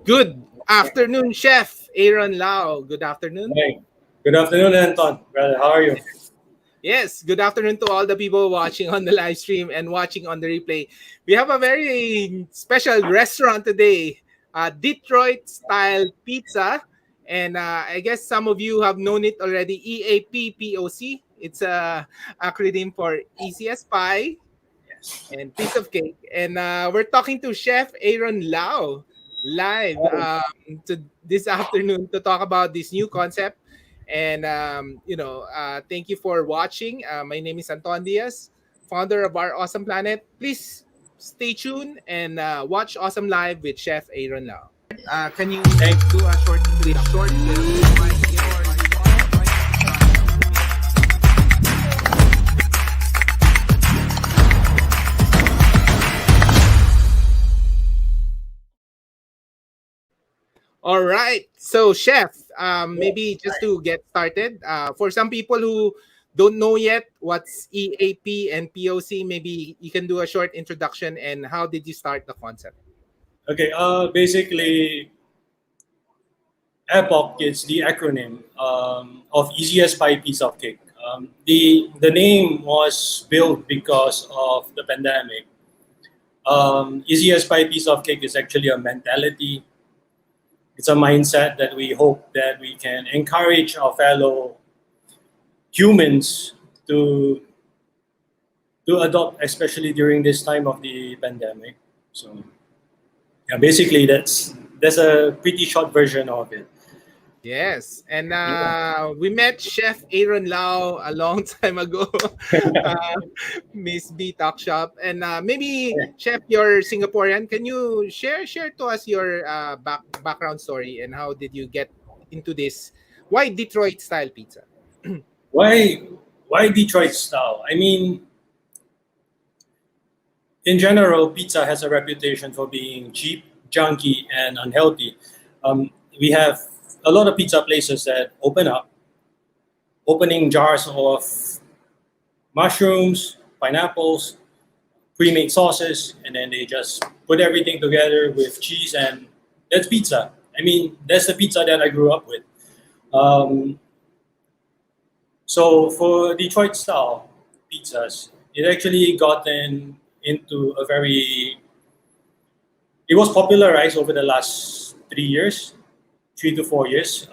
Good afternoon, Chef Aaron Lau. Good afternoon. Hey, good afternoon, Anton. Brother, how are you? Yes, good afternoon to all the people watching on the live stream and watching on the replay. We have a very special restaurant today, Detroit style pizza. And I guess some of you have known it already, EAPPOC. It's a acronym for easy as pie and piece of cake. And we're talking to Chef Aaron Lau live to this afternoon to talk about this new concept. And thank you for watching. My name is Anton Diaz, founder of Our Awesome Planet. Please stay tuned and watch Awesome Live with Chef Aaron Lau. Can you Thank do a short All right. So, Chef, maybe just to get started, for some people who don't know yet what's EAP and POC, maybe you can do a short introduction and how did you start the concept? Okay, basically, EAPPOC is the acronym of Easiest Pie Piece of Cake. The name was built because of the pandemic. Easiest Pie Piece of Cake is actually a mentality. It's a mindset that we hope that we can encourage our fellow humans to adopt, especially during this time of the pandemic. So, yeah, basically that's a pretty short version of it. Yes, and we met Chef Aaron Lau a long time ago, uh, Miss B Talk Shop, and maybe Chef, you're Singaporean. Can you share to us your background story and how did you get into this? Why Detroit style pizza? Why why Detroit style? I mean, in general, pizza has a reputation for being cheap, junky, and unhealthy. We have a lot of pizza places that opening jars of mushrooms, pineapples, pre-made sauces, and then they just put everything together with cheese, and that's pizza. I mean, that's the pizza that I grew up with. Um, so for Detroit style pizzas, it actually gotten into a very it was popularized over the last 3 years, 3 to 4 years.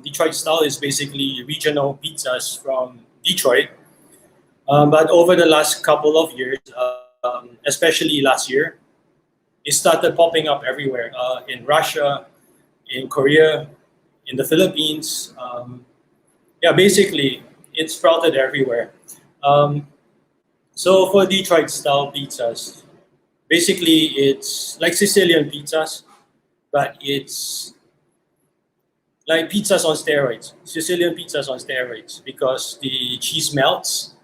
Detroit style is basically regional pizzas from Detroit. But over the last couple of years, especially last year, it started popping up everywhere in Russia, in Korea, in the Philippines. Yeah, basically, it sprouted everywhere. Um, so for Detroit style pizzas, basically it's like Sicilian pizzas, but it's like pizzas on steroids, Sicilian pizzas on steroids, because the cheese melts,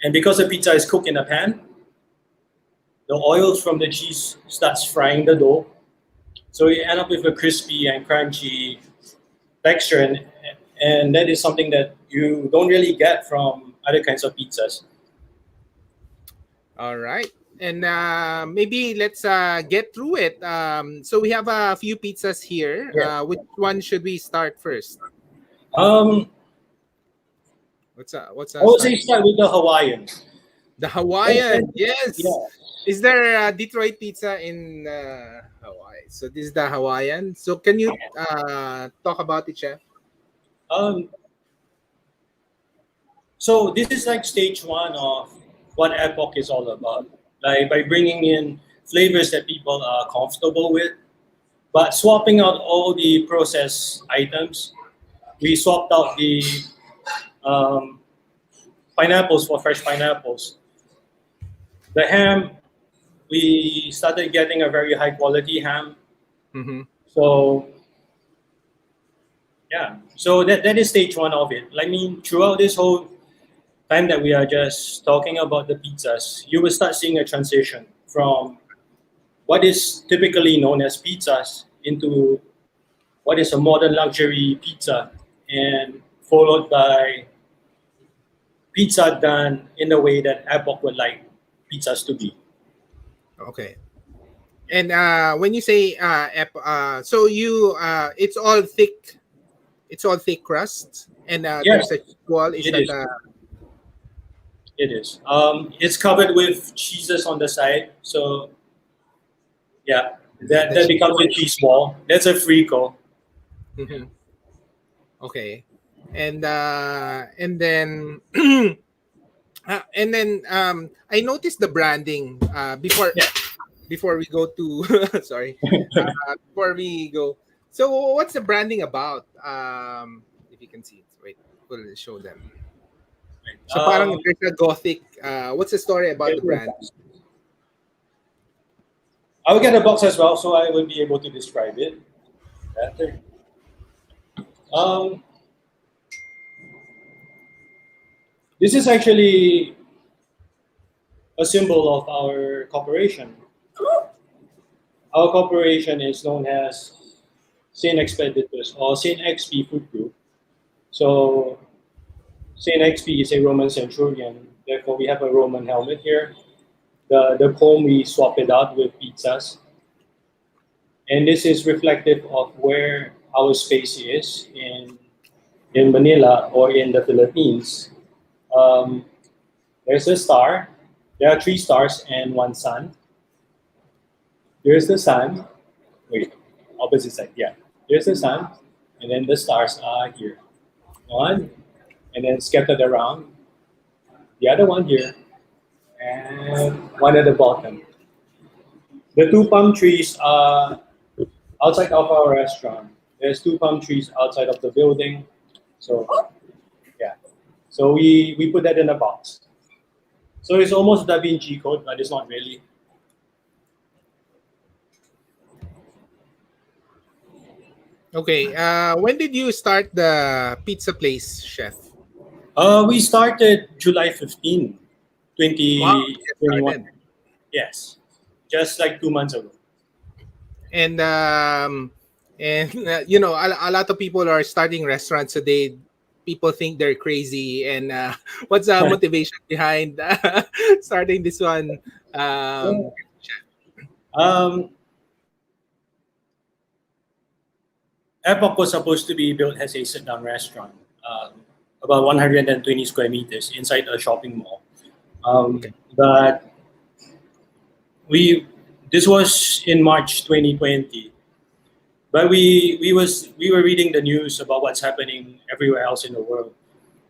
and because the pizza is cooked in a pan, the oils from the cheese starts frying the dough, so you end up with a crispy and crunchy texture, and that is something that you don't really get from other kinds of pizzas. All right. And maybe let's get through it. So we have a few pizzas here. Yeah. Which one should we start first? Um, What's I would say start with the Hawaiian. The Hawaiian? Yeah. Yes. Is there a Detroit pizza in Hawaii? So this is the Hawaiian. So can you talk about it, Chef? Um, So this is like stage one of what EAPPOC is all about. Like by bringing in flavors that people are comfortable with, but swapping out all the processed items. We swapped out the um, pineapples for fresh pineapples. The ham, we started getting a very high quality ham. Mm-hmm. So yeah, so that is stage one of it. I mean, throughout this whole time that we are just talking about the pizzas, you will start seeing a transition from what is typically known as pizzas into what is a modern luxury pizza, and followed by pizza done in the way that EAPPOC would like pizzas to be. Okay. And when you say so you it's all thick. It's all thick crust, and Yeah, there's a wall. Is it that is. It is. It's covered with cheeses on the side. So yeah, that the that cheese becomes a wall? cheese ball. That's a frico. Yeah. Hmm. Okay, and then I noticed the branding Yeah. before we go to sorry before we go. So what's the branding about? If you can see it, wait, we'll show them. Right. So parang there's a gothic. What's the story about Get the to the brand? box. I will get a box as well, so I will be able to describe it better. Um, this is actually a symbol of our corporation. Our corporation is known as Saint Expeditors or Saint XP Food Group. So Saint XP is a Roman centurion. Therefore, we have a Roman helmet here. The comb, we swap it out with pizzas. And this is reflective of where our space is in Manila or in the Philippines. Um, there's a star. There are three stars and one sun. Here's the sun. Wait, opposite side. Yeah. Here's the sun, and then the stars are here. One, and then scattered around. The other one here, and one at the bottom. The two palm trees are outside of our restaurant. There's two palm trees outside of the building. So yeah. So we put that in a box. So it's almost Da Vinci Code, but it's not really. Okay. When did you start the pizza place, chef? We started July 15, Wow, you just 2021. started. Yes, just like 2 months ago. And a lot of people are starting restaurants today. People think they're crazy. And what's the motivation behind starting this one? Um, um, EAPPOC was supposed to be built as a sit-down restaurant, about 120 square meters inside a shopping mall. okay. But we this was in March 2020. But we were reading the news about what's happening everywhere else in the world,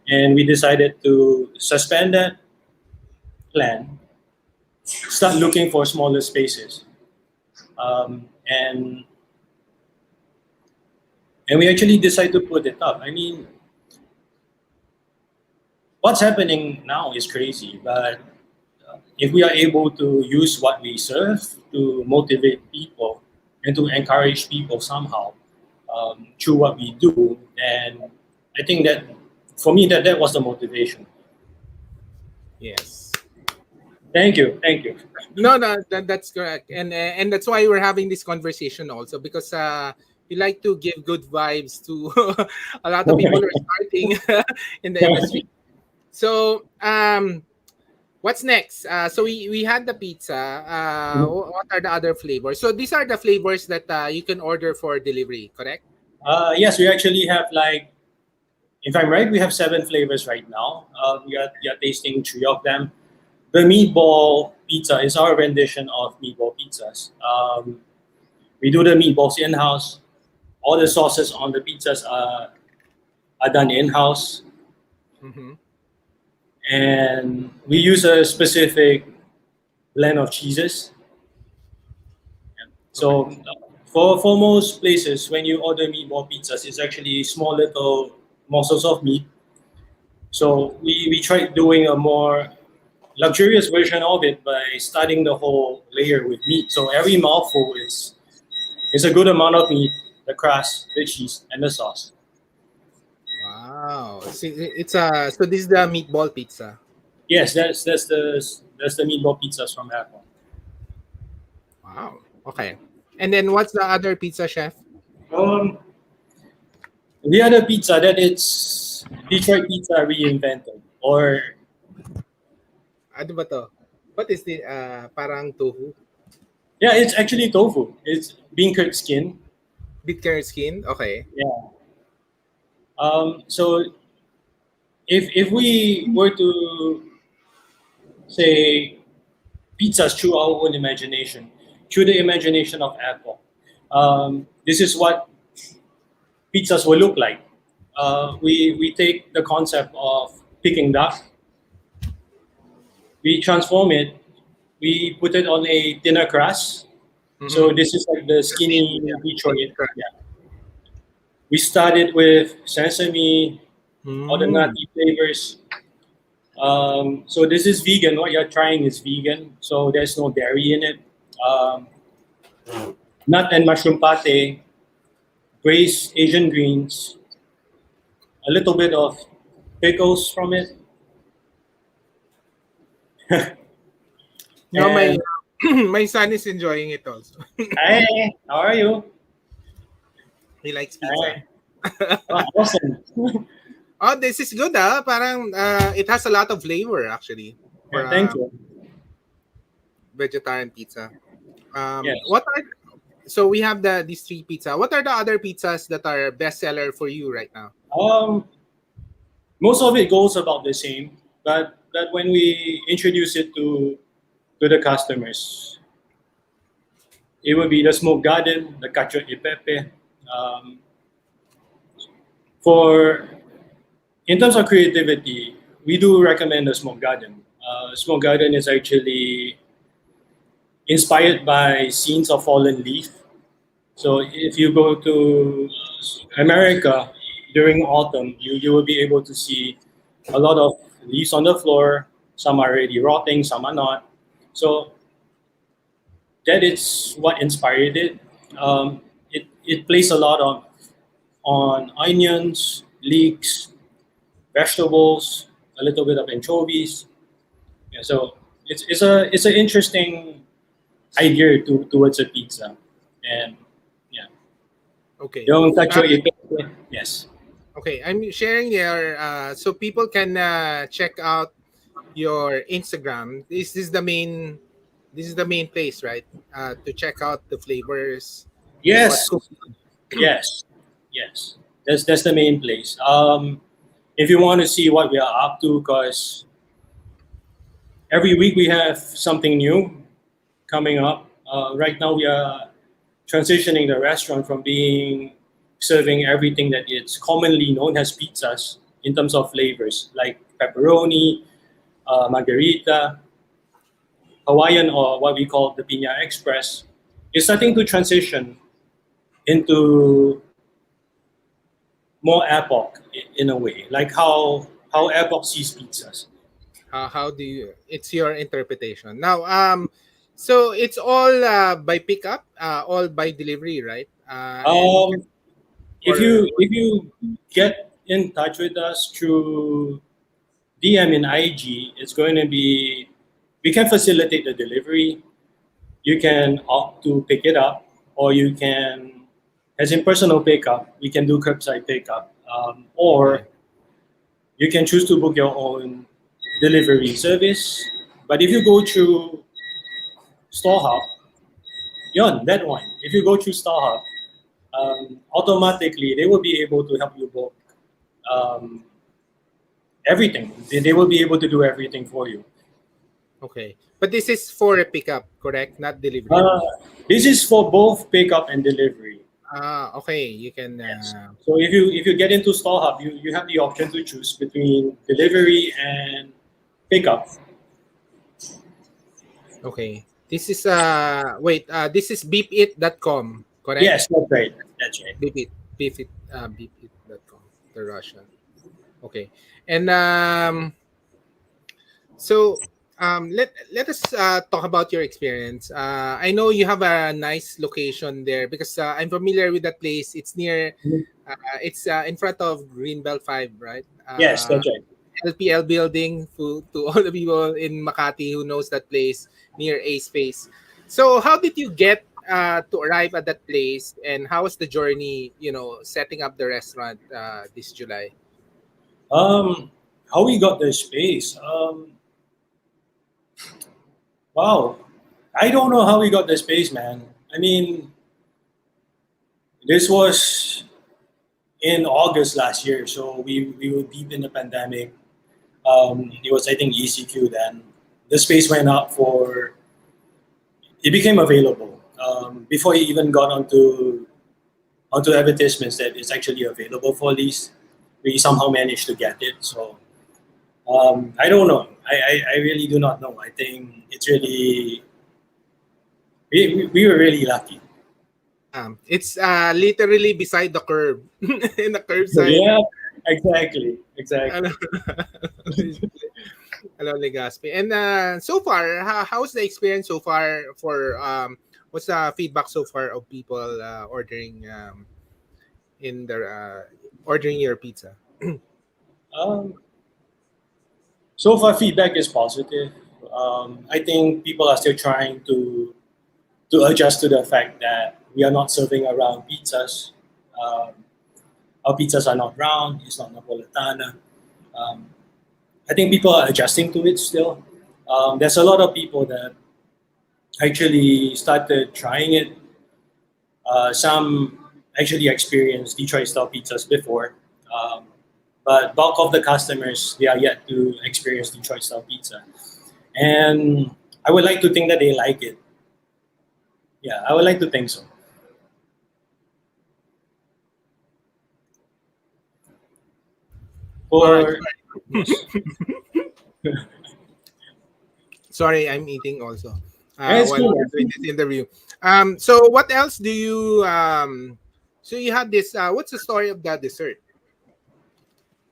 and we decided to suspend that plan, start looking for smaller spaces, and we actually decided to put it up. I mean, what's happening now is crazy, but if we are able to use what we serve to motivate people and to encourage people somehow through what we do, then I think that for me that was the motivation. Yes. Thank you, thank you. No, no, that's correct, and that's why we're having this conversation also because we like to give good vibes to a lot of people who are starting in the industry. So, what's next? So we had the pizza. What are the other flavors? So these are the flavors that you can order for delivery, correct? Yes, we actually have like, if I'm right, we have 7 flavors right now. We are tasting 3 of them. The meatball pizza is our rendition of meatball pizzas. We do the meatballs in house. All the sauces on the pizzas are done in house, Mm-hmm. and we use a specific blend of cheeses. Okay. So for most places, when you order meatball pizzas, it's actually small little morsels of meat. So we tried doing a more luxurious version of it by studding the whole layer with meat. So every mouthful is a good amount of meat, the crust, the cheese, and the sauce. Wow. See, it's so this is the meatball pizza. Yes, that's the meatball pizzas from Apple. Wow. Okay. And then what's the other pizza, chef? Um, the other pizza that it's Detroit pizza reinvented, or Ano ba to? What is the parang tofu? Yeah, it's actually tofu. It's bean curd skin. Beet carrot skin. Okay. Yeah. So if we were to say pizzas through our own imagination, through the imagination of Apple, this is what pizzas will look like. We take the concept of Peking duck, we transform it, we put it on a thinner crust. So Mm-hmm. this is like the The thin, skinny yeah, thin Detroit. crust. Yeah. We started with sesame, all the Mm. nutty flavors. So this is vegan. What you're trying is vegan, so there's no dairy in it. Um, Nut and mushroom pate, braised Asian greens, a little bit of pickles from it, No, my and my son is enjoying it also. hey, how are you? He likes pizza. Hey, oh, awesome. Oh, this is good, ah. Parang it has a lot of flavor actually for Yeah, a thank you. vegetarian pizza. Yes. What are so we have these three pizza. What are the other pizzas that are bestseller for you right now? Um, Most of it goes about the same, but when we introduce it to the customers, it would be the smoke garden, the cacio e pepe. Um, for in terms of creativity, we do recommend the smoke garden. Smoke garden is actually inspired by scenes of fallen leaf. So if you go to America during autumn, you will be able to see a lot of leaves on the floor. Some are already rotting, some are not. So that is what inspired it. It plays a lot on onions, leeks, vegetables, a little bit of anchovies. Yeah, so it's an interesting idea towards a pizza, and yeah, Okay. yung Uh, cacio e pepe, yes. okay, I'm sharing your so people can check out your Instagram. This is the main place, right? To check out the flavors, what's Yes, cooked. yes, yes. That's the main place. If you want to see what we are up to, because every week we have something new coming up. Right now we are transitioning the restaurant from being serving everything that is commonly known as pizzas in terms of flavors, like pepperoni, margarita, Hawaiian, or what we call the Piña Express. Is starting to transition into more epoch in a way, like how epoch sees pizzas. How do you? It's your interpretation. Now, so it's all by pickup, all by delivery, right? And you can Um, or if you get in touch with us through DM in IG, it's going to be we can facilitate the delivery. You can opt to pick it up, or you can, as in personal pickup, we can do curbside pickup, or okay, you can choose to book your own delivery service. But if you go through StoreHub, yon, that one. If you go through StoreHub, automatically they will be able to help you book um, everything. They will be able to do everything for you. okay. But this is for a pickup, correct? Not delivery. Uh, this is for both pickup and delivery. Okay. You can. Yes. So if you get into StoreHub, you have the option to choose between delivery and pickup. Okay. This is wait. This is beepit.com, correct? Yes, that's right. That's right. Beepit, beepit.com, the Russian. Okay. And so let us talk about your experience. I know you have a nice location there because I'm familiar with that place. It's near, it's in front of Greenbelt 5, right? Yes, that's right. LPL building to all the people in Makati who knows that place near A Space. So how did you get to arrive at that place, and how was the journey? Setting up the restaurant this July. Um, how we got the space? Wow. I don't know how we got the space, man. I mean, this was in August last year, so we were deep in the pandemic. It was, I think, ECQ then. The space went up for, it became available. Before it even got onto advertisements that it's actually available for lease, we somehow managed to get it. So I don't know. I really do not know. I think it's really, we were really lucky. It's literally beside the curb, in the curbside. Yeah, exactly, exactly. Ano, Hello, Legaspi. And so far, how's the experience so far for what's the feedback so far of people ordering in their ordering your pizza? Um, so far, feedback is positive. I think people are still trying to adjust to the fact that we are not serving around pizzas. Um, our pizzas are not round. It's not Napolitana. Um, I think people are adjusting to it still. There's a lot of people that actually started trying it. Some actually experienced Detroit style pizzas before, um, but bulk of the customers they are yet to experience Detroit style pizza, and I would like to think that they like it. Yeah, I would like to think so. All right. For yes, Sorry, I'm eating also yeah, it's while we're cool. doing this interview. So what else do you so you had this what's the story of that dessert?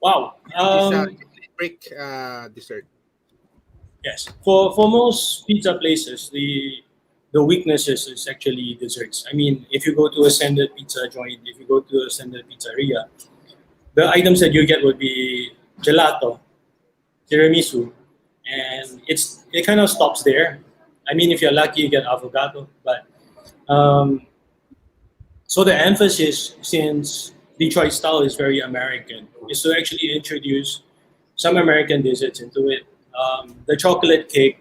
Wow. This chocolate brick dessert. Yes. For most pizza places, the weaknesses is actually desserts. I mean, if you go to a standard pizza joint, if you go to a standard pizzeria, the items that you get would be gelato, tiramisu, and it kind of stops there. I mean, if you're lucky, you get avocado, but um, so the emphasis, since Detroit style is very American, is to actually introduce some American desserts into it. The chocolate cake,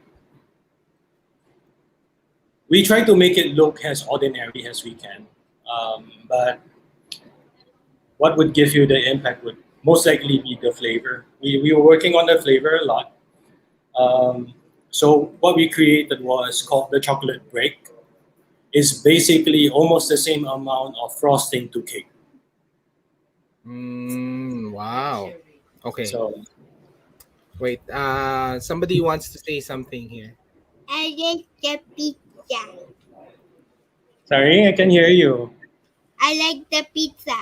we try to make it look as ordinary as we can, but what would give you the impact would most likely be the flavor. We were working on the flavor a lot. So what we created was called the chocolate break. It's basically almost the same amount of frosting to cake. Wow. Okay. So Wait. Somebody wants to say something here. I like the pizza. sorry, I can hear you. I like the pizza.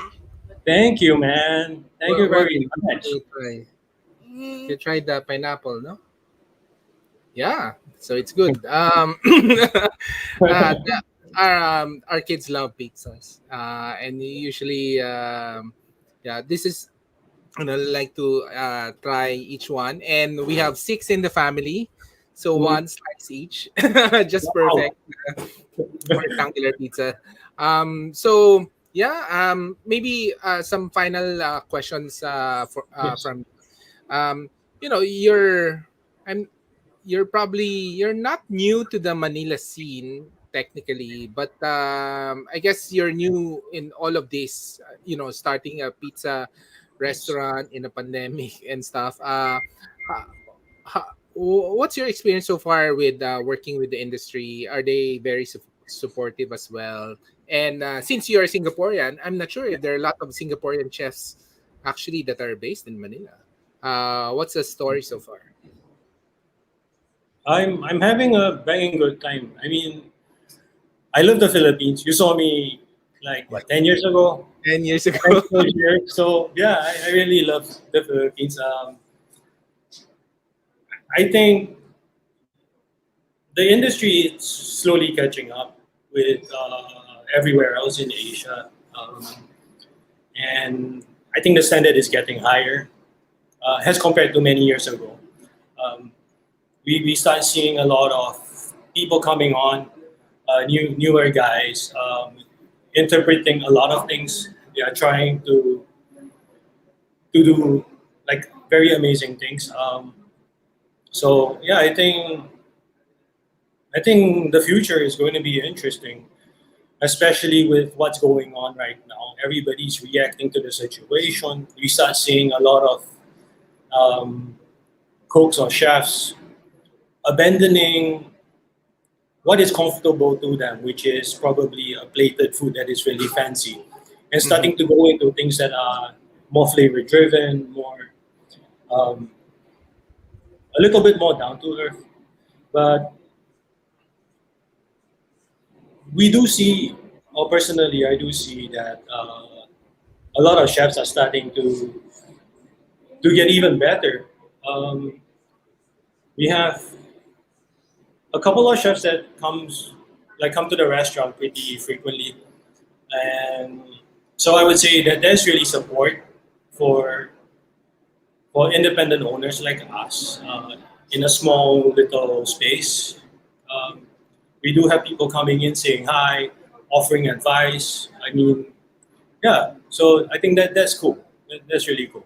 Thank you, man. Thank you What very did much. you try? You Mm, tried the pineapple, no? Yeah. So it's good. Our kids love pizzas, and usually, yeah, this is and I like to try each one. And we have six in the family, so Mm, one slice each, just wow. perfect rectangular pizza. So yeah, maybe some final questions Yes. from um, I'm you're not new to the Manila scene technically, but I guess you're new in all of this. Starting a pizza Yes. restaurant in a pandemic and stuff. Uh, what's your experience so far with working with the industry? Are they very supportive as well? And since you're Singaporean, I'm not sure if there are a lot of Singaporean chefs actually that are based in Manila. What's the story so far? I'm having a banging good time. I mean, I love the Philippines. You saw me like what 10 years ago. 10 years And I'm ago. still here. So yeah, I really love the Philippines. I think the industry is slowly catching up with everywhere else in Asia, and I think the standard is getting higher as compared to many years ago. Um, we start seeing a lot of people coming on, newer guys, interpreting a lot of things. They are trying to do like very amazing things. So yeah, I think the future is going to be interesting, especially with what's going on right now. Everybody's reacting to the situation. We start seeing a lot of cooks or chefs abandoning what is comfortable to them, which is probably a plated food that is really fancy, and starting to go into things that are more flavor driven, more um, a little bit more down to earth. But we do see, or personally, I do see that a lot of chefs are starting to get even better. Um, we have a couple of chefs that come to the restaurant pretty frequently, and so I would say that there's really support for for independent owners like us in a small little space. Um, we do have people coming in saying hi, offering advice. I mean, yeah. So I think that that's cool. That's really cool.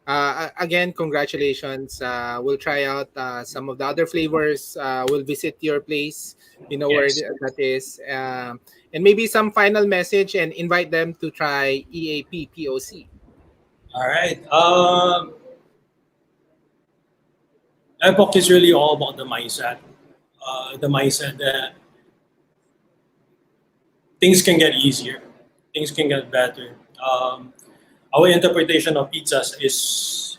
Again, congratulations. We'll try out some of the other flavors. We'll visit your place. You know where Yes. that is. And maybe some final message and invite them to try EAPPOC. All right. EAPPOC is really all about the mindset. The mindset that things can get easier, things can get better. Our interpretation of pizzas is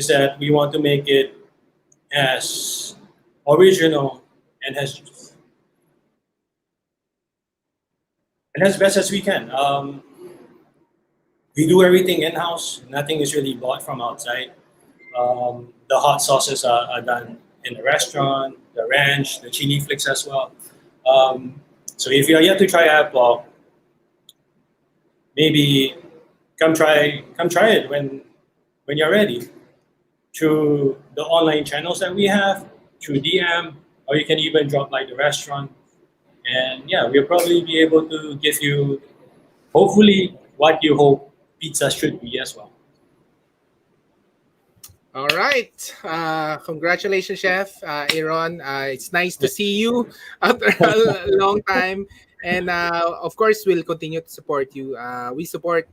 that we want to make it as original and as best as we can. We do everything in house. Nothing is really bought from outside. The hot sauces are done in the restaurant. The ranch, the chili flakes as well. So if you're yet to try apple, maybe come try it when you're ready through the online channels that we have, through DM, or you can even drop by the restaurant. And yeah, we'll probably be able to give you, hopefully, what you hope pizza should be as well. All right. Congratulations, Chef Aaron. It's nice to see you after a long time. And of course, we'll continue to support you. We support,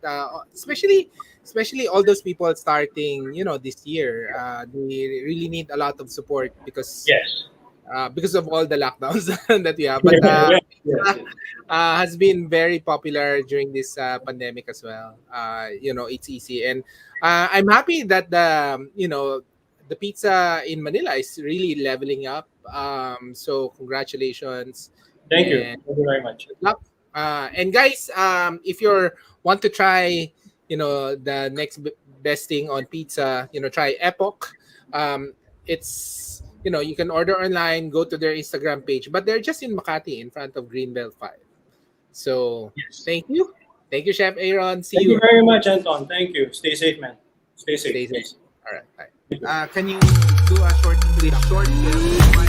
especially all those people starting, this year. They really need a lot of support Yes. because of all the lockdowns that we have. But Yes, yes. has been very popular during this pandemic as well. It's easy, and I'm happy that the pizza in Manila is really leveling up. So congratulations Thank you. and Thank you very much. good luck. And guys, if you want to try, the next best thing on pizza, try Epoch. It's you can order online, go to their Instagram page, but they're just in Makati, in front of Greenbelt 5. So Yes. thank you, Chef Aaron. See Thank you you. very much, Anton. Thank you. Stay safe, man. Stay safe. Stay safe. Please. All right. Bye. Can you do a short